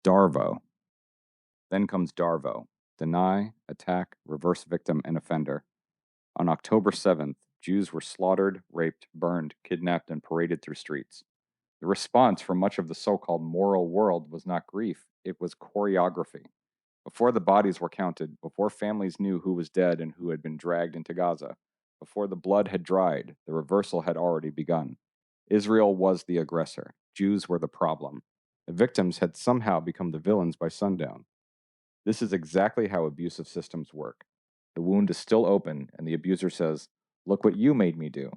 DARVO. Then comes DARVO: deny, attack, reverse victim, and offender. On October 7th, Jews were slaughtered, raped, burned, kidnapped, and paraded through streets. The response from much of the so-called moral world was not grief, it was choreography. Before the bodies were counted, before families knew who was dead and who had been dragged into Gaza, before the blood had dried, the reversal had already begun. Israel was the aggressor. Jews were the problem. The victims had somehow become the villains by sundown. This is exactly how abusive systems work. The wound is still open, and the abuser says, "Look what you made me do."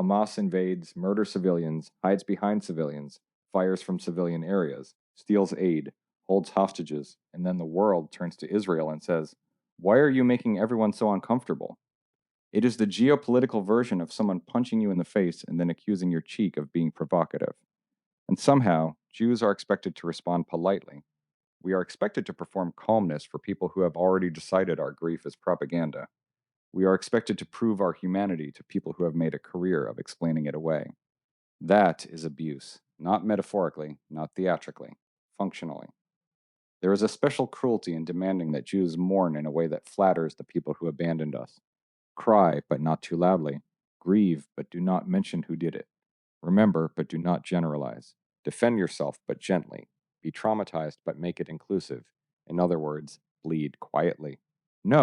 Hamas invades, murders civilians, hides behind civilians, fires from civilian areas, steals aid, holds hostages, and then the world turns to Israel and says, "Why are you making everyone so uncomfortable?" It is the geopolitical version of someone punching you in the face and then accusing your cheek of being provocative. And somehow, Jews are expected to respond politely. We are expected to perform calmness for people who have already decided our grief is propaganda. We are expected to prove our humanity to people who have made a career of explaining it away. That is abuse, not metaphorically, not theatrically, functionally. There is a special cruelty in demanding that Jews mourn in a way that flatters the people who abandoned us. Cry, but not too loudly. Grieve, but do not mention who did it. Remember, but do not generalize. Defend yourself, but gently. Be traumatized, but make it inclusive. In other words, bleed quietly.